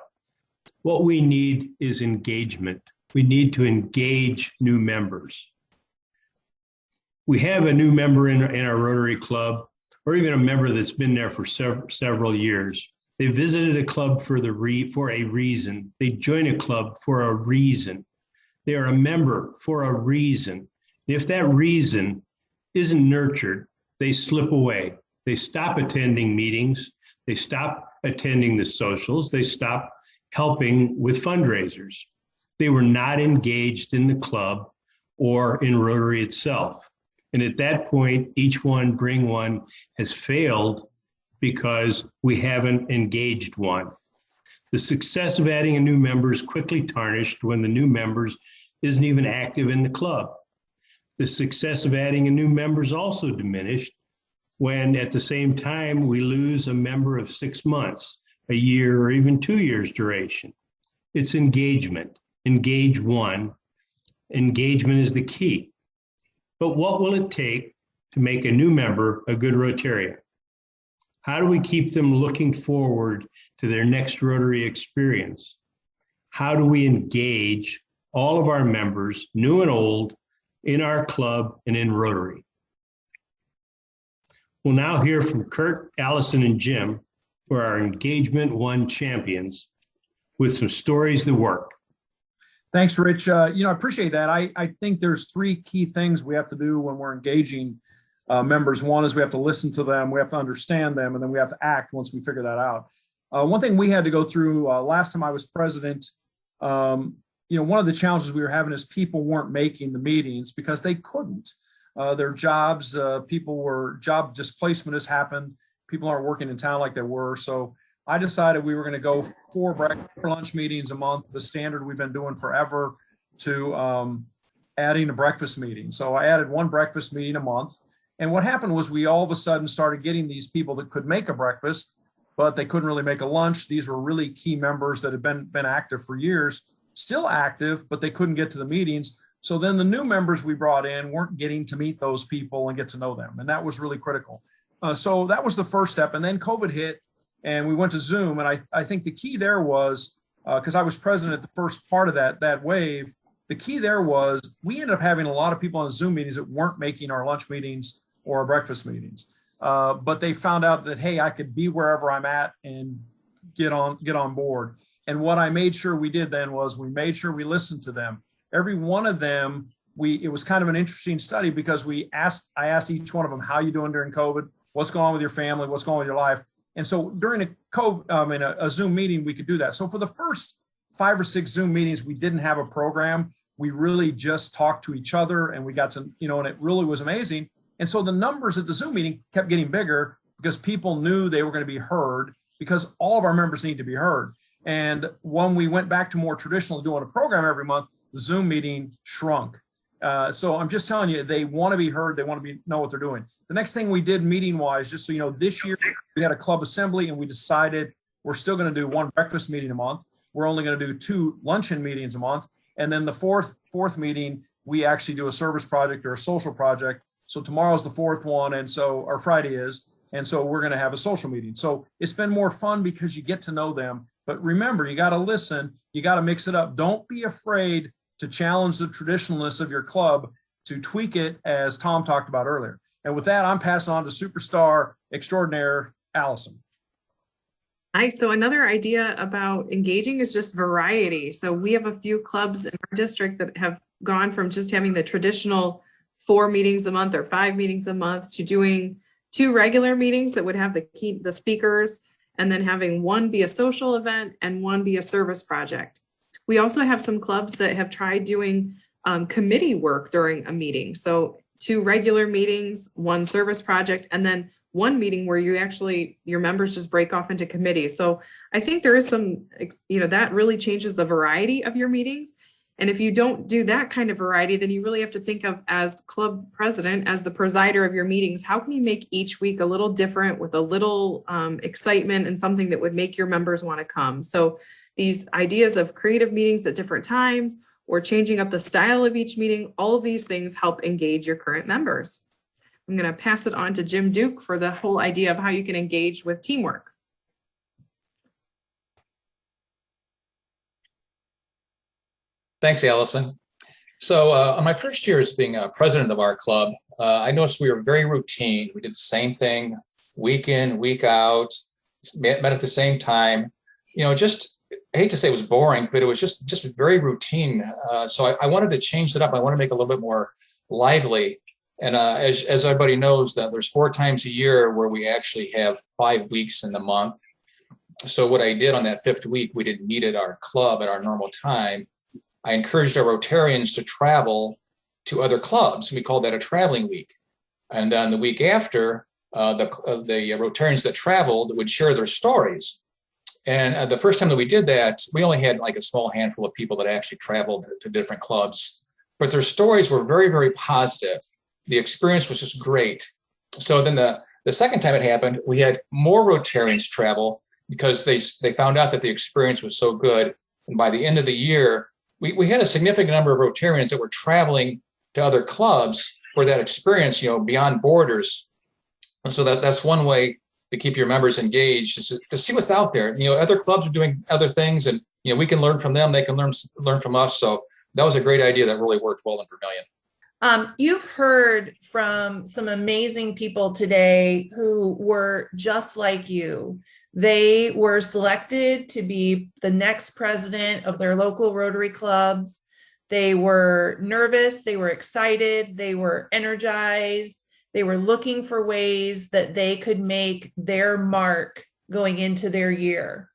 What we need is engagement. We need to engage new members. We have a new member in our Rotary Club, or even a member that's been there for several years. They visited a club for a reason. They join a club for a reason. They are a member for a reason. If that reason isn't nurtured, they slip away. They stop attending meetings. They stop attending the socials. They stop helping with fundraisers. They were not engaged in the club or in Rotary itself. And at that point, each one bring one has failed because we haven't engaged one. The success of adding a new member is quickly tarnished when the new members isn't even active in the club. The success of adding a new member is also diminished when at the same time we lose a member of 6 months, a year, or even 2 years duration. It's engagement. Engage one. Engagement is the key. But what will it take to make a new member a good Rotarian? How do we keep them looking forward to their next Rotary experience? How do we engage all of our members, new and old, in our club and in Rotary? We'll now hear from Kurt, Allison, and Jim, who are our Engagement One champions, with some stories that work. Thanks, Rich. I appreciate that. I think there's 3 key things we have to do when we're engaging members. One is we have to listen to them, we have to understand them, and then we have to act once we figure that out. One thing we had to go through last time I was president, one of the challenges we were having is people weren't making the meetings because they couldn't. Their jobs, job displacement has happened. People aren't working in town like they were. So I decided we were going to go 4 lunch meetings a month, the standard we've been doing forever, to adding a breakfast meeting. So I added 1 breakfast meeting a month. And what happened was we all of a sudden started getting these people that could make a breakfast, but they couldn't really make a lunch. These were really key members that had been active for years, still active, but they couldn't get to the meetings. So then the new members we brought in weren't getting to meet those people and get to know them. And that was really critical. So that was the first step. And then COVID hit and we went to Zoom. And I think the key there was, because I was president at the first part of that wave, the key there was we ended up having a lot of people on Zoom meetings that weren't making our lunch meetings or our breakfast meetings. But they found out that, hey, I could be wherever I'm at and get on board. And what I made sure we did then was we made sure we listened to them. Every one of them, it was kind of an interesting study because I asked each one of them, how you doing during COVID? What's going on with your family? What's going on with your life? And so during a Zoom meeting, we could do that. So for the first 5 or 6 Zoom meetings, we didn't have a program. We really just talked to each other and we got to, and it really was amazing. And so the numbers at the Zoom meeting kept getting bigger because people knew they were going to be heard because all of our members need to be heard. And when we went back to more traditional doing a program every month, the Zoom meeting shrunk. So I'm just telling you, they want to be heard. They want to know what they're doing. The next thing we did meeting wise, just so you know, this year we had a club assembly and we decided we're still going to do 1 breakfast meeting a month. We're only going to do 2 luncheon meetings a month. And then the fourth meeting, we actually do a service project or a social project. So tomorrow's the 4th one. And so, or Friday is. And so we're going to have a social meeting. So it's been more fun because you get to know them. But remember, you got to listen. You got to mix it up. Don't be afraid to challenge the traditionalness of your club, to tweak it, as Tom talked about earlier. And with that, I'm passing on to superstar extraordinaire, Allison. Nice. So another idea about engaging is just variety. So we have a few clubs in our district that have gone from just having the traditional 4 meetings a month or 5 meetings a month to doing 2 regular meetings that would have the speakers, and then having 1 be a social event and 1 be a service project. We also have some clubs that have tried doing committee work during a meeting. So 2 regular meetings, 1 service project, and then 1 meeting where your members just break off into committees. So I think there is some, that really changes the variety of your meetings. And if you don't do that kind of variety, then you really have to think of, as club president, as the presider of your meetings, how can you make each week a little different with a little excitement and something that would make your members want to come? So these ideas of creative meetings at different times or changing up the style of each meeting, all of these things help engage your current members. I'm going to pass it on to Jim Duke for the whole idea of how you can engage with teamwork. Thanks, Allison. So on my first year as being president of our club, I noticed we were very routine. We did the same thing week in, week out, met at the same time. You know, just, I hate to say it was boring, but it was just very routine. So I wanted to change it up. I want to make it a little bit more lively. And as everybody knows, that there's 4 times a year where we actually have 5 weeks in the month. So what I did on that 5th week, we didn't meet at our club at our normal time. I encouraged our Rotarians to travel to other clubs. We called that a traveling week. And then the week after, the Rotarians that traveled would share their stories. And the first time that we did that, we only had like a small handful of people that actually traveled to different clubs, but their stories were very, very positive. The experience was just great. So then the second time it happened, we had more Rotarians travel because they found out that the experience was so good. And by the end of the year, we had a significant number of Rotarians that were traveling to other clubs for that experience, you know, beyond borders. And so that's one way to keep your members engaged, is to see what's out there. You know, other clubs are doing other things, and you know, we can learn from them. They can learn from us. So that was a great idea that really worked well in Vermilion. You've heard from some amazing people today who were just like you. They were selected to be the next president of their local Rotary clubs. They were nervous, they were excited, they were energized, they were looking for ways that they could make their mark going into their year.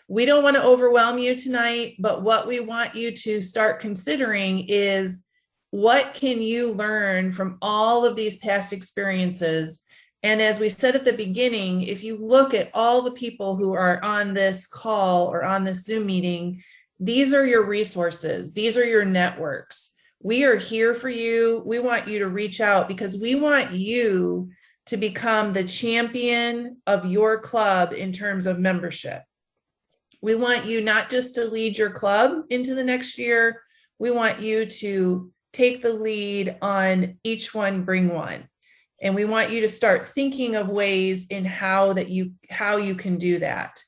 We don't want to overwhelm you tonight, but what we want you to start considering is, what can you learn from all of these past experiences? And as we said at the beginning, if you look at all the people who are on this call or on this Zoom meeting, these are your resources. These are your networks. We are here for you. We want you to reach out because we want you to become the champion of your club in terms of membership. We want you not just to lead your club into the next year. We want you to take the lead on each one, bring one. And we want you to start thinking of ways in how you can do that.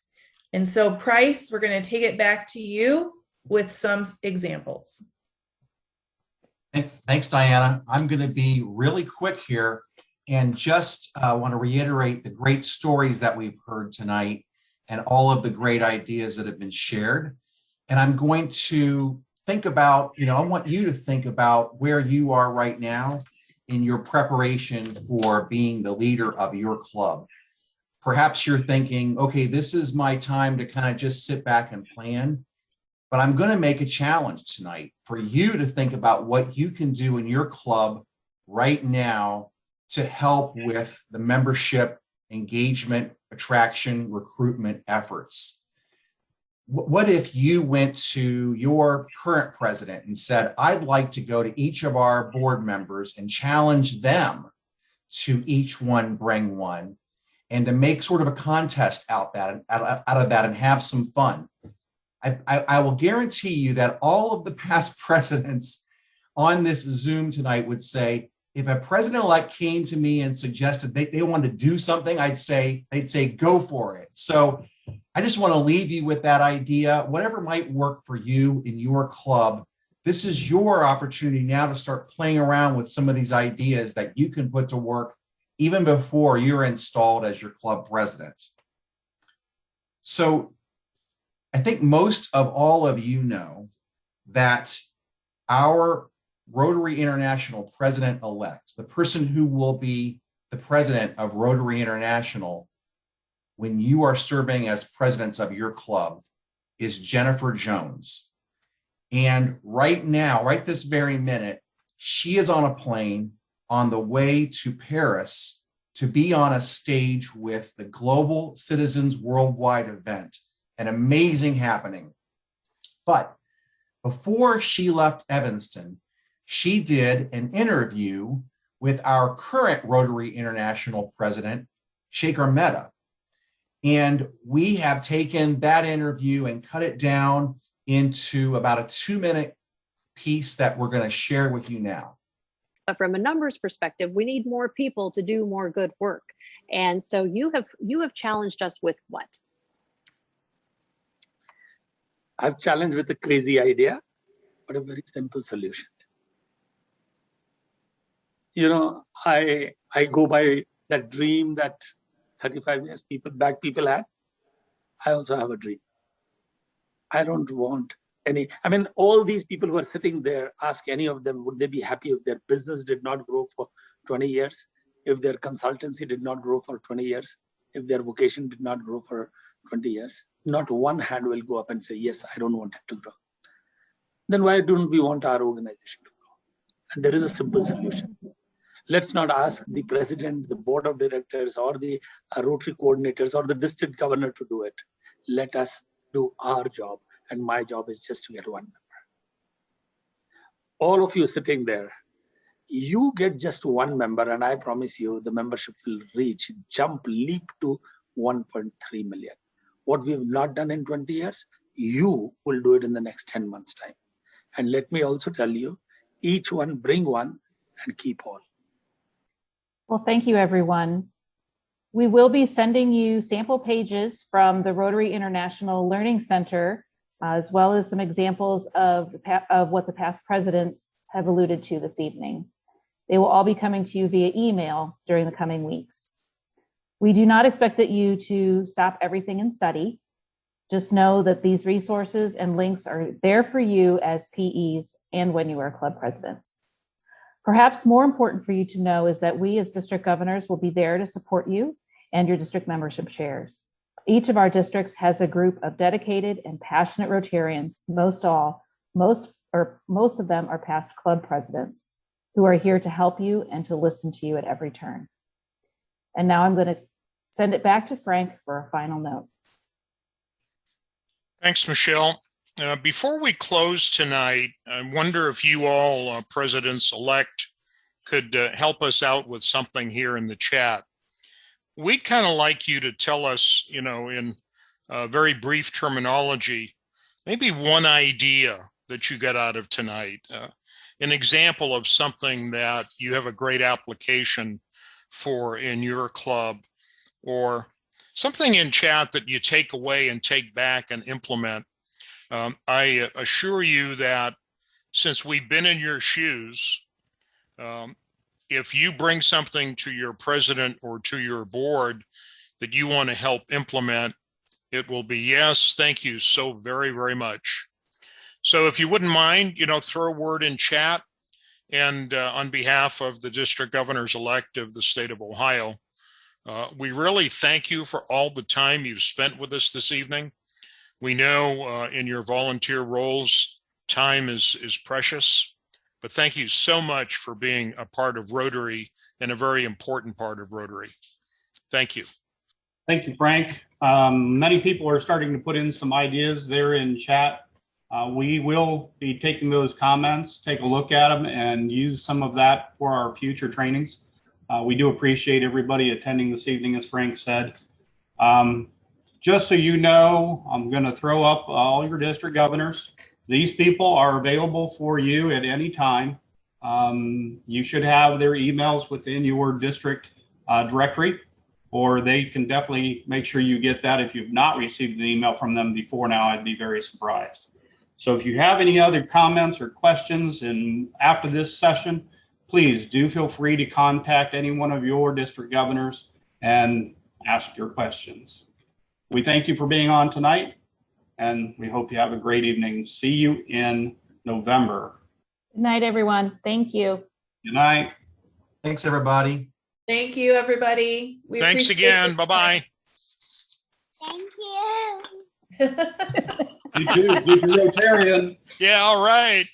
And so Price, we're going to take it back to you with some examples. Thanks, Diana. I'm going to be really quick here and just want to reiterate the great stories that we've heard tonight and all of the great ideas that have been shared. And I'm going to think about, I want you to think about where you are right now in your preparation for being the leader of your club. Perhaps you're thinking, okay, this is my time to kind of just sit back and plan, but I'm going to make a challenge tonight for you to think about what you can do in your club right now to help with the membership, engagement, attraction, recruitment efforts. What if you went to your current president and said, I'd like to go to each of our board members and challenge them to each one bring one, and to make sort of a contest out of that and have some fun. I will guarantee you that all of the past presidents on this Zoom tonight would say, if a president-elect came to me and suggested they wanted to do something, they'd say, go for it. So I just want to leave you with that idea. Whatever might work for you in your club, this is your opportunity now to start playing around with some of these ideas that you can put to work even before you're installed as your club president. So I think most of all of you know that our Rotary International president-elect, the person who will be the president of Rotary International when you are serving as presidents of your club, is Jennifer Jones. And right now, right this very minute, she is on a plane on the way to Paris to be on a stage with the Global Citizens Worldwide event, an amazing happening. But before she left Evanston, she did an interview with our current Rotary International president, Shekhar Mehta. And we have taken that interview and cut it down into about a 2-minute piece that we're going to share with you now. But from a numbers perspective, we need more people to do more good work. And so you have challenged us with what? I've challenged with a crazy idea, but a very simple solution. You know, I go by that dream that 35 years back people had. I also have a dream. I don't want any, I mean, all these people who are sitting there, ask any of them, would they be happy if their business did not grow for 20 years? If their consultancy did not grow for 20 years? If their vocation did not grow for 20 years? Not one hand will go up and say, yes, I don't want it to grow. Then why don't we want our organization to grow? And there is a simple solution. Let's not ask the president, the board of directors, or the Rotary coordinators, or the district governor to do it. Let us do our job. And my job is just to get one member. All of you sitting there, you get just one member, and I promise you the membership will leap to 1.3 million. What we have not done in 20 years, you will do it in the next 10 months' time. And let me also tell you, each one bring one and keep all. Well, thank you, everyone. We will be sending you sample pages from the Rotary International Learning Center, as well as some examples of what the past presidents have alluded to this evening. They will all be coming to you via email during the coming weeks. We do not expect that you to stop everything and study. Just know that these resources and links are there for you as PEs and when you are club presidents. Perhaps more important for you to know is that we as district governors will be there to support you and your district membership shares. Each of our districts has a group of dedicated and passionate Rotarians. Most of them are past club presidents who are here to help you and to listen to you at every turn. And now I'm going to send it back to Frank for a final note. Thanks, Michelle. Before we close tonight, I wonder if you all, presidents-elect, could help us out with something here in the chat. We'd kind of like you to tell us, in very brief terminology, maybe one idea that you got out of tonight, an example of something that you have a great application for in your club, or something in chat that you take away and take back and implement. I assure you that since we've been in your shoes, if you bring something to your president or to your board that you want to help implement, it will be, yes, thank you so very, very much. So if you wouldn't mind, throw a word in chat. And on behalf of the district governors-elect of the state of Ohio, we really thank you for all the time you've spent with us this evening. We know in your volunteer roles, time is precious, but thank you so much for being a part of Rotary and a very important part of Rotary. Thank you. Thank you, Frank. Many people are starting to put in some ideas there in chat. We will be taking those comments, take a look at them, and use some of that for our future trainings. We do appreciate everybody attending this evening, as Frank said. Just so you know, I'm going to throw up all your district governors. These people are available for you at any time. You should have their emails within your district directory, or they can definitely make sure you get that. If you've not received an email from them before now, I'd be very surprised. So if you have any other comments or questions after this session, please do feel free to contact any one of your district governors and ask your questions. We thank you for being on tonight, and we hope you have a great evening. See you in November. Good night, everyone. Thank you. Good night. Thanks, everybody. Thank you, everybody. Thanks again. Bye-bye. Thank you. You too. Keep your Rotarian. Yeah, all right.